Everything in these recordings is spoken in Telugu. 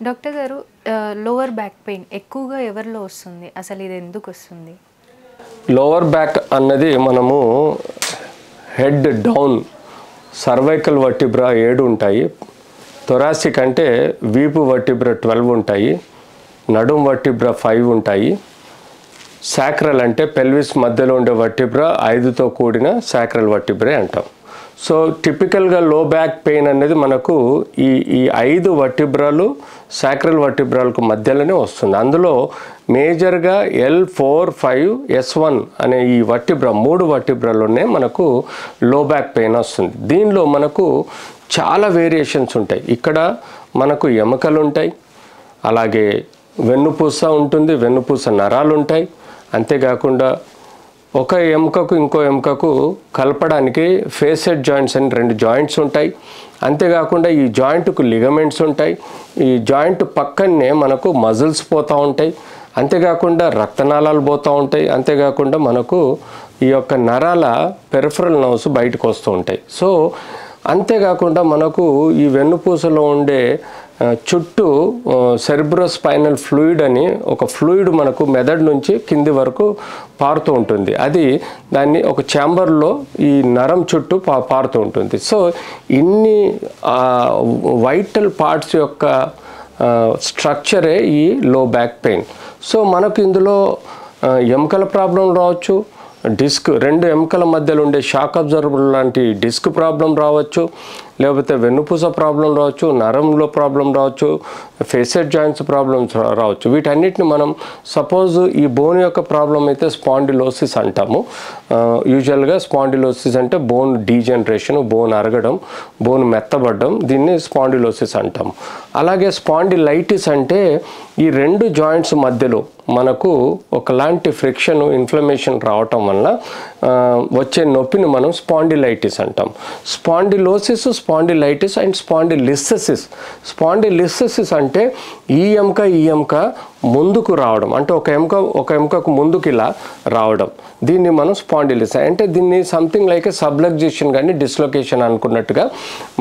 డాక్టర్ గారు లోవర్ బ్యాక్ పెయిన్ ఎక్కువగా ఎవరిలో వస్తుంది? అసలు ఇది ఎందుకు వస్తుంది? లోవర్ బ్యాక్ అన్నది మనము హెడ్ డౌన్ సర్వైకల్ వర్టిబ్రా 7 ఉంటాయి, థొరాసిక్ అంటే వీపు వర్టిబ్రా 12 ఉంటాయి, నడుం వర్టిబ్రా 5 ఉంటాయి, సాక్రల్ అంటే పెల్విస్ మధ్యలో ఉండే వర్టిబ్రా 5తో కూడిన సాక్రల్ వర్టిబ్రా అంటాం. సో టిపికల్గా లో బ్యాక్ పెయిన్ అనేది మనకు ఈ 5 వర్టిబ్రాలు సాక్రల్ వర్టిబ్రాలకు మధ్యలోనే వస్తుంది. అందులో మేజర్గా L4-5-S1 అనే ఈ వర్టిబ్రా 3 వర్టిబ్రాల్లోనే మనకు లో బ్యాక్ పెయిన్ వస్తుంది. దీనిలో మనకు చాలా వేరియేషన్స్ ఉంటాయి. ఇక్కడ మనకు ఎముకలు ఉంటాయి, అలాగే వెన్నుపూస ఉంటుంది, వెన్నుపూస నరాలు ఉంటాయి. అంతేకాకుండా ఒక ఎముకకు ఇంకో ఎముకకు కలపడానికి ఫేసెడ్ జాయింట్స్ అని 2 జాయింట్స్ ఉంటాయి. అంతేకాకుండా ఈ జాయింట్కు లిగమెంట్స్ ఉంటాయి. ఈ జాయింట్ పక్కనే మనకు మజిల్స్ పోతూ ఉంటాయి. అంతేకాకుండా రక్తనాళాలు పోతూ ఉంటాయి. అంతేకాకుండా మనకు ఈ యొక్క నరాల పెరిఫరల్ నర్వ్స్ బయటకు వస్తూ ఉంటాయి. సో అంతేకాకుండా మనకు ఈ వెన్నుపూసలో ఉండే చుట్టూ సెరిబ్రోస్పైనల్ ఫ్లూయిడ్ అని ఒక ఫ్లూయిడ్ మనకు మెదడు నుంచి కింది వరకు పారుతూ ఉంటుంది. అది దాన్ని ఒక ఛాంబర్లో ఈ నరం చుట్టూ పారుతూ ఉంటుంది. సో ఇన్ని వైటల్ పార్ట్స్ యొక్క స్ట్రక్చరే ఈ లో బ్యాక్ పెయిన్. సో మనకు ఇందులో ఎముకల ప్రాబ్లం రావచ్చు, డిస్క్ 2 ఎముకల మధ్యలో ఉండే షాక్ అబ్జర్వర్ లాంటి డిస్క్ ప్రాబ్లం రావచ్చు, లేకపోతే వెన్నుపూస ప్రాబ్లం రావచ్చు, నరంలో ప్రాబ్లం రావచ్చు, ఫేసెడ్ జాయింట్స్ ప్రాబ్లమ్స్ రావచ్చు. వీటన్నిటిని మనం సపోజ్ ఈ బోన్ యొక్క ప్రాబ్లం అయితే స్పాండిలోసిస్ అంటాము. యూజువల్గా స్పాండిలోసిస్ అంటే బోన్ డీజనరేషన్, బోన్ అరగడం, బోన్ మెత్తబడడం, దీన్ని స్పాండిలోసిస్ అంటాము. అలాగే స్పాండిలైటిస్ అంటే ఈ 2 జాయింట్స్ మధ్యలో మనకు ఒకలాంటి ఫ్రిక్షన్, ఇన్ఫ్లమేషన్ రావటం వల్ల వచ్చే నొప్పిని మనం స్పాండిలైటిస్ అంటాం. Spondylosis, spondylitis and spondylolisthesis. Spondylolisthesis అంటే ఈ ఎముక ముందుకు రావడం, అంటే ఒక ఎముకకు ముందుకు ఇలా రావడం, దీన్ని మనం స్పాండిలిస్ అంటే దీన్ని సంథింగ్ లైక్ సబ్లక్జేషన్ కానీ డిస్లొకేషన్ అనుకున్నట్టుగా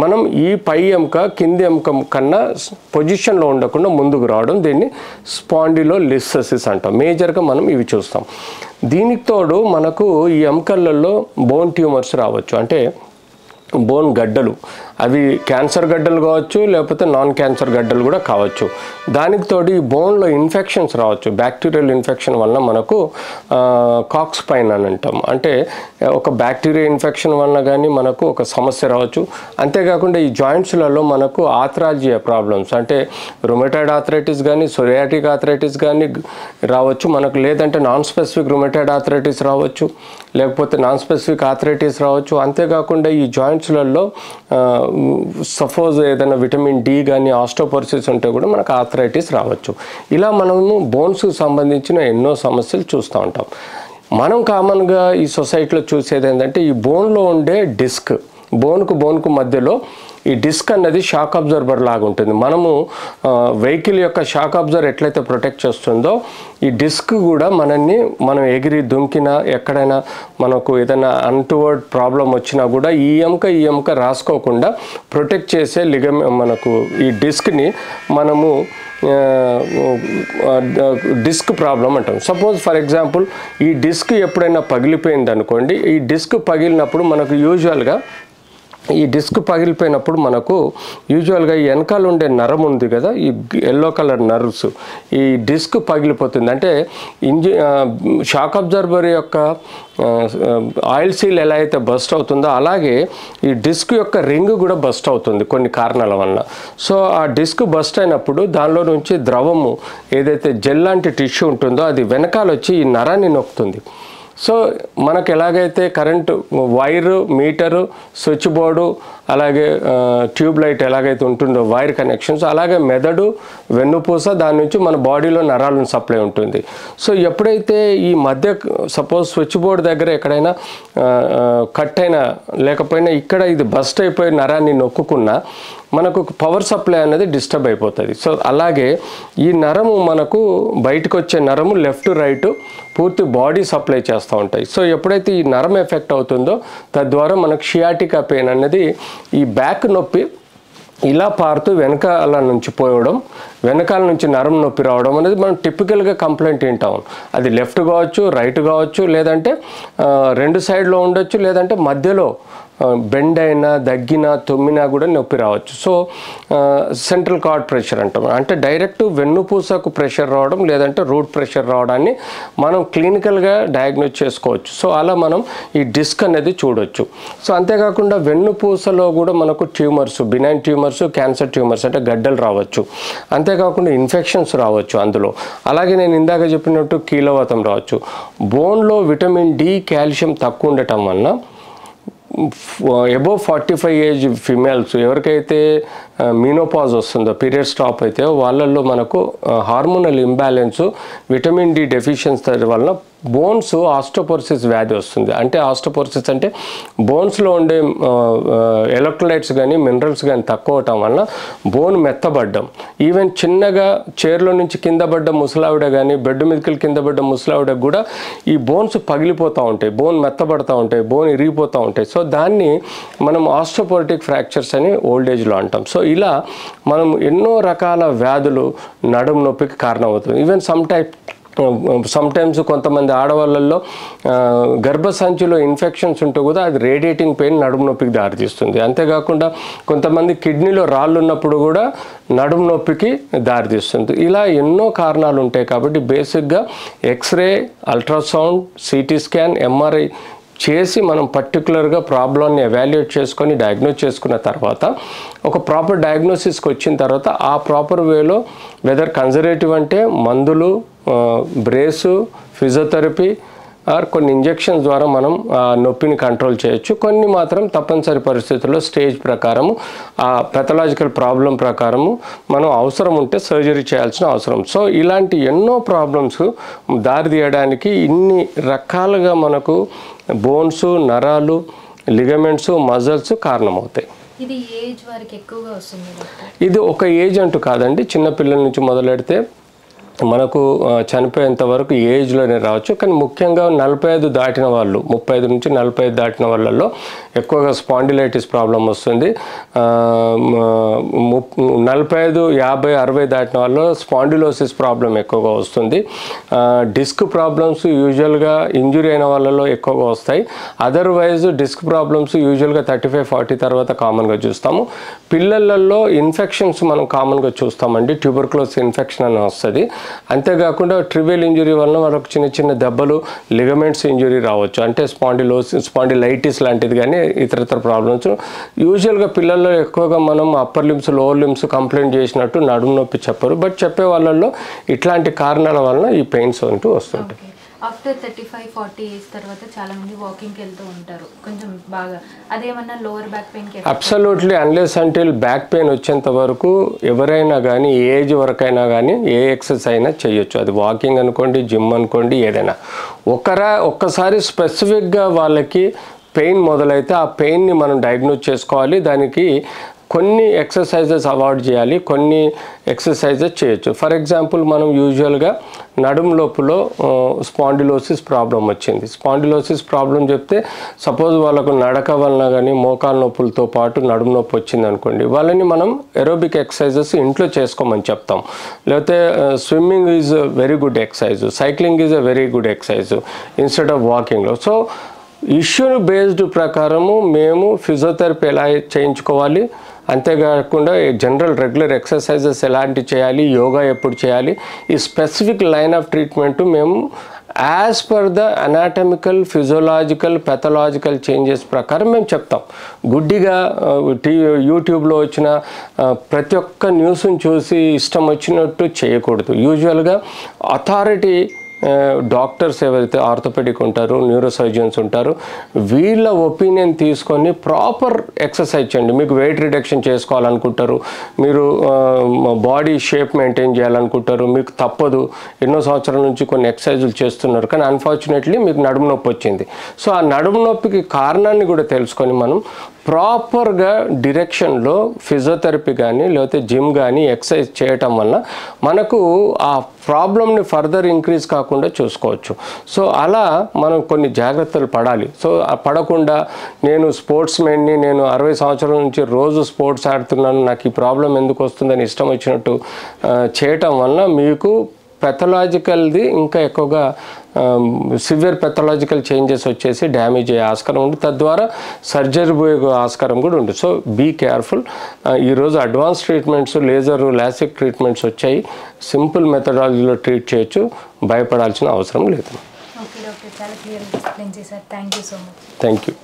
మనం ఈ పై ఎముక కింది ఎముక కన్నా పొజిషన్లో ఉండకుండా ముందుకు రావడం, దీన్ని స్పాండిలోలిస్థెసిస్ అంటాం. మేజర్గా మనం ఇవి చూస్తాం. దీనికి తోడు మనకు ఈ ఎముకలలో బోన్ ట్యూమర్స్ రావచ్చు, అంటే బోన్ గడ్డలు. అవి క్యాన్సర్ గడ్డలు కావచ్చు, లేకపోతే నాన్ క్యాన్సర్ గడ్డలు కూడా కావచ్చు. దానికి తోడు ఈ బోన్లో ఇన్ఫెక్షన్స్ రావచ్చు. బ్యాక్టీరియల్ ఇన్ఫెక్షన్ వలన మనకు కాక్స్ పైన్ అని అంటాం, అంటే ఒక బ్యాక్టీరియా ఇన్ఫెక్షన్ వలన కానీ మనకు ఒక సమస్య రావచ్చు. అంతేకాకుండా ఈ జాయింట్స్లలో మనకు ఆర్థరాలజియా ప్రాబ్లమ్స్, అంటే రుమటాయిడ్ ఆర్థరైటిస్ కానీ సొరియాటిక్ ఆర్థరైటిస్ కానీ రావచ్చు మనకు, లేదంటే నాన్ స్పెసిఫిక్ రుమటాయిడ్ ఆర్థరైటిస్ రావచ్చు, లేకపోతే నాన్ స్పెసిఫిక్ ఆర్థరైటిస్ రావచ్చు. అంతేకాకుండా ఈ జాయింట్స్లలో సపోజ్ ఏదైనా విటమిన్ డి కానీ ఆస్టోపోరోసిస్ ఉంటే కూడా మనకు ఆర్థరైటిస్ రావచ్చు. ఇలా మనము బోన్స్కి సంబంధించిన ఎన్నో సమస్యలు చూస్తూ ఉంటాం. మనం కామన్గా ఈ సొసైటీలో చూసేది ఏంటంటే ఈ బోన్లో ఉండే డిస్క్, బోన్కు మధ్యలో ఈ డిస్క్ అన్నది షాక్ అబ్జర్వర్ లాగా ఉంటుంది. మనము వెహికల్ యొక్క షాక్ అబ్జర్వర్ ఎట్లయితే ప్రొటెక్ట్ చేస్తుందో ఈ డిస్క్ కూడా మనం ఎగిరి దుంకినా ఎక్కడైనా మనకు ఏదైనా అన్టువర్డ్ ప్రాబ్లం వచ్చినా కూడా ఈ ఎముక రాసుకోకుండా ప్రొటెక్ట్ చేసే మనకు ఈ డిస్క్ని మనము డిస్క్ ప్రాబ్లం అంటాం. సపోజ్ ఫర్ ఎగ్జాంపుల్ ఈ డిస్క్ ఎప్పుడైనా పగిలిపోయింది అనుకోండి, ఈ డిస్క్ పగిలినప్పుడు మనకు యూజువల్గా ఈ డిస్క్ పగిలిపోయినప్పుడు మనకు యూజువల్గా ఈ వెనకాల ఉండే నరం ఉంది కదా, ఈ ఎల్లో కలర్ నర్వ్స్, ఈ డిస్క్ పగిలిపోతుంది. అంటే షాక్ అబ్జర్వర్ యొక్క ఆయిల్ సీల్ ఎలా అయితే బస్ట్ అవుతుందో అలాగే ఈ డిస్క్ యొక్క రింగ్ కూడా బస్ట్ అవుతుంది కొన్ని కారణాల వల్ల. సో ఆ డిస్క్ బస్ట్ అయినప్పుడు దానిలో నుంచి ద్రవము ఏదైతే జెల్ లాంటి టిష్యూ ఉంటుందో అది వెనకాల వచ్చి ఈ నరాన్ని నొక్కుతుంది. సో మనకు ఎలాగైతే current wire, meter, switch board, అలాగే ట్యూబ్ లైట్ ఎలాగైతే ఉంటుందో వైర్ కనెక్షన్స్, అలాగే మెదడు, వెన్నుపూస, దాని నుంచి మన బాడీలో నరాలను సప్లై ఉంటుంది. సో ఎప్పుడైతే ఈ మధ్య సపోజ్ స్విచ్ బోర్డ్ దగ్గర ఎక్కడైనా కట్ అయినా లేకపోయినా ఇక్కడ ఇది బస్ట్ అయిపోయి నరాన్ని నొక్కుకున్నా మనకు పవర్ సప్లై అనేది డిస్టర్బ్ అయిపోతుంది. సో అలాగే ఈ నరము మనకు బయటకు వచ్చే నరము లెఫ్ట్ రైట్ పూర్తి బాడీ సప్లై చేస్తూ ఉంటాయి. సో ఎప్పుడైతే ఈ నరం ఎఫెక్ట్ అవుతుందో తద్వారా మనకు షియాటికా పెయిన్ అనేది ఈ బ్యాక్ నొప్పి ఇలా పారుతూ వెనకాల నుంచి పోవడం, వెనకాల నుంచి నరం నొప్పి రావడం అనేది మనం టిపికల్గా కంప్లైంట్ వింటాం. అది లెఫ్ట్ కావచ్చు, రైట్ కావచ్చు, లేదంటే రెండు సైడ్లో ఉండొచ్చు, లేదంటే మధ్యలో బెండ్ అయినా, దగ్గినా, తుమ్మినా కూడా నొప్పి రావచ్చు. సో సెంట్రల్ కార్డ్ ప్రెషర్ అంటాం. అంటే డైరెక్ట్ వెన్నుపూసకు ప్రెషర్ రావడం, లేదంటే రూట్ ప్రెషర్ రావడాన్ని మనం క్లినికల్గా డయాగ్నోస్ చేసుకోవచ్చు. సో అలా మనం ఈ డిస్క్ అనేది చూడొచ్చు. సో అంతేకాకుండా వెన్నుపూసలో కూడా మనకు tumours, benign tumours, cancer tumours అంటే గడ్డలు రావచ్చు. అంతేకాకుండా ఇన్ఫెక్షన్స్ రావచ్చు అందులో. అలాగే నేను ఇందాక చెప్పినట్టు కీలవాతం రావచ్చు. బోన్లో విటమిన్ డి, కాల్షియం తక్కువ ఉండటం వలన అబోవ్ 45 ఏజ్ ఫిమేల్స్ ఎవరికైతే మీనోపాజ్ వస్తుందో, పీరియడ్ స్టాప్ అయితే వాళ్ళల్లో మనకు hormonal imbalance, vitamin D deficiency వలన బోన్స్ ఆస్టోపోరోసిస్ వ్యాధి వస్తుంది. అంటే ఆస్టోపోరోసిస్ అంటే బోన్స్లో ఉండే ఎలక్ట్రోలైట్స్ కానీ మినరల్స్ కానీ తక్కువ అవటం వలన బోన్ మెత్తబడ్డం, ఈవెన్ చిన్నగా చైర్లో నుంచి కింద పడ్డ ముసలావిడ కానీ, బెడ్ మీదకి కింద పడ్డ ముసలావిడకు కూడా ఈ బోన్స్ పగిలిపోతూ ఉంటాయి, బోన్ మెత్తబడుతూ ఉంటాయి, బోన్ ఇరిగిపోతూ ఉంటాయి. సో దాన్ని మనం ఆస్టోపోరోటిక్ ఫ్రాక్చర్స్ అని ఓల్డ్ ఏజ్లో అంటాం. సో ఇలా మనం ఎన్నో రకాల వ్యాధులు నడుము నొప్పికి కారణమవుతుంది. ఈవెన్ సమ్టైమ్స్ కొంతమంది ఆడవాళ్ళల్లో గర్భసంచిలో ఇన్ఫెక్షన్స్ ఉంటే కూడా అది రేడియేటింగ్ పెయిన్ నడుము నొప్పికి దారితీస్తుంది. అంతేకాకుండా కొంతమంది కిడ్నీలో రాళ్ళు ఉన్నప్పుడు కూడా నడుము నొప్పికి దారితీస్తుంది. ఇలా ఎన్నో కారణాలు ఉంటాయి. కాబట్టి బేసిక్గా X-ray, ultrasound, CT scan, MRI చేసి మనం పర్టికులర్గా ప్రాబ్లమ్ని ఎవాల్యుయేట్ చేసుకొని డయాగ్నోస్ చేసుకున్న తర్వాత ఒక ప్రాపర్ డయాగ్నోసిస్కి వచ్చిన తర్వాత ఆ ప్రాపర్ వేలో వెదర్ కన్జర్వేటివ్ అంటే మందులు, బ్రేసు, ఫిజియోథెరపీ ఆర్ కొన్ని ఇంజెక్షన్స్ ద్వారా మనం నొప్పిని కంట్రోల్ చేయొచ్చు. కొన్ని మాత్రం తప్పనిసరి పరిస్థితుల్లో స్టేజ్ ప్రకారము ఆ పెథలాజికల్ ప్రాబ్లం ప్రకారము మనం అవసరం ఉంటే సర్జరీ చేయాల్సిన అవసరం. సో ఇలాంటి ఎన్నో ప్రాబ్లమ్స్ దారి తీయడానికి ఇన్ని రకాలుగా మనకు బోన్స్, నరాలు, లిగమెంట్స్, మజిల్స్ కారణమవుతాయి. ఇది ఏజ్ వారికి ఎక్కువగా వస్తుంది? ఇది ఒక ఏజ్ అంటూ కాదండి. చిన్నపిల్లల నుంచి మొదలెడితే మనకు చనిపోయేంత వరకు ఏజ్లోనే రావచ్చు. కానీ ముఖ్యంగా 45 దాటిన వాళ్ళు, 35 నుంచి 45 దాటిన వాళ్ళల్లో ఎక్కువగా స్పాండిలైటిస్ ప్రాబ్లం వస్తుంది. 45, 50, 60 దాటిన వాళ్ళు స్పాండిలోసిస్ ప్రాబ్లం ఎక్కువగా వస్తుంది. డిస్క్ ప్రాబ్లమ్స్ యూజువల్గా ఇంజురీ అయిన వాళ్ళలో ఎక్కువగా వస్తాయి. అదర్వైజ్ డిస్క్ ప్రాబ్లమ్స్ యూజువల్గా 35, 40 తర్వాత కామన్గా చూస్తాము. పిల్లలలో ఇన్ఫెక్షన్స్ మనం కామన్గా చూస్తామండి. ట్యూబర్క్లోసిస్ ఇన్ఫెక్షన్ అని వస్తుంది. అంతేకాకుండా ట్రివియల్ ఇంజురీ వలన మనకు చిన్న చిన్న దెబ్బలు, లిగమెంట్స్ ఇంజురీ రావచ్చు. అంటే స్పాండిలైటిస్ లాంటిది కానీ ఇతర ప్రాబ్లమ్స్. యూజువల్గా పిల్లల్లో ఎక్కువగా మనం upper limbs, lower limbs complaint చేసినట్టు నడుము నొప్పి చెప్పరు. బట్ చెప్పే వాళ్ళల్లో ఇట్లాంటి కారణాల వలన ఈ పెయిన్స్ అంటూ వస్తుంటాయి. ఆఫ్టర్ 35-40 ఏజ్ తర్వాత చాలా మంది వాకింగ్కి వెళ్తూ ఉంటారు కొంచెం బాగా. అదేమన్నా లోవర్ బ్యాక్ పెయిన్కి? Absolutely. Unless until back pain వచ్చేంత వరకు ఎవరైనా కానీ ఏ ఏజ్ వరకైనా కానీ ఏ ఎక్సర్సైజ్ అయినా చేయొచ్చు. అది వాకింగ్ అనుకోండి, జిమ్ అనుకోండి, ఏదైనా. ఒక్కసారి స్పెసిఫిక్గా వాళ్ళకి పెయిన్ మొదలైతే ఆ పెయిన్ని మనం డయాగ్నోస్ చేసుకోవాలి. దానికి కొన్ని ఎక్సర్సైజెస్ అవాయిడ్ చేయాలి, కొన్ని ఎక్సర్సైజెస్ చేయొచ్చు. ఫర్ ఎగ్జాంపుల్ మనం యూజువల్గా నడుము లోపులో స్పాండిలోసిస్ ప్రాబ్లం వచ్చింది. స్పాండిలోసిస్ ప్రాబ్లం చెప్తే సపోజ్ వాళ్ళకు నడక వలన కానీ మోకాలు నొప్పులతో పాటు నడుము నొప్పి వచ్చింది అనుకోండి, వాళ్ళని మనం ఎరోబిక్ ఎక్సర్సైజెస్ ఇంట్లో చేసుకోమని చెప్తాం. లేకపోతే swimming is very good exercise, cycling is a very good exercise instead of వాకింగ్లో. సో ఇష్యూని బేస్డ్ ప్రకారము మేము ఫిజియోథెరపీ ఎలా చేయించుకోవాలి, అంతేకాకుండా జనరల్ రెగ్యులర్ ఎక్సర్సైజెస్ ఎలాంటి చేయాలి, యోగా ఎప్పుడు చేయాలి, ఈ స్పెసిఫిక్ లైన్ ఆఫ్ ట్రీట్మెంట్ మేము as per the anatomical, physiological, pathological changes ప్రకారం మేము చెప్తాం. గుడ్డిగా యూట్యూబ్లో వచ్చిన ప్రతి ఒక్క న్యూస్ని చూసి ఇష్టం వచ్చినట్టు చేయకూడదు. యూజువల్గా అథారిటీ డాక్టర్స్ ఎవరైతే ఆర్థోపెడిక్ ఉంటారో, న్యూరో సర్జన్స్ ఉంటారో, వీళ్ళ ఒపీనియన్ తీసుకొని ప్రాపర్ ఎక్సర్సైజ్ చేయండి. మీకు వెయిట్ రిడక్షన్ చేసుకోవాలనుకుంటారు, మీరు బాడీ షేప్ మెయింటైన్ చేయాలనుకుంటారు, మీకు తప్పదు, ఎన్నో సంవత్సరాల నుంచి కొన్ని ఎక్సర్సైజులు చేస్తున్నారు, కానీ అన్ఫార్చునేట్లీ మీకు నడుము నొప్పి వచ్చింది. సో ఆ నడుము నొప్పికి కారణాన్ని కూడా తెలుసుకొని మనం ప్రాపర్గా డిరెక్షన్లో ఫిజియోథెరపీ కానీ లేకపోతే జిమ్ కానీ ఎక్సర్సైజ్ చేయటం వల్ల మనకు ఆ ప్రాబ్లమ్ని ఫర్దర్ ఇంక్రీజ్ కాకుండా చూసుకోవచ్చు. సో అలా మనం కొన్ని జాగ్రత్తలు పడాలి. సో పడకుండా నేను స్పోర్ట్స్ మెన్ని, నేను 60 సంవత్సరాల నుంచి రోజు స్పోర్ట్స్ ఆడుతున్నాను, నాకు ఈ ప్రాబ్లం ఎందుకు వస్తుందని ఇష్టం వచ్చినట్టు చేయటం వల్ల మీకు పెథలాజికల్ది ఇంకా ఎక్కువగా సివియర్ పెథలాజికల్ చేంజెస్ వచ్చేసి డ్యామేజ్ అయ్యే ఆస్కారం ఉంది. తద్వారా సర్జరీ పోయే ఆస్కారం కూడా ఉంది. So be careful. ఈరోజు advance treatments, laser, LASIK treatments వచ్చాయి. సింపుల్ మెథడాలజీలో ట్రీట్ చేయొచ్చు, భయపడాల్సిన అవసరం లేదు. ఓకే డాక్టర్, చాలా క్లియర్గా ఎక్స్ప్లెయిన్ చేశారు. Thank you so much. Thank you.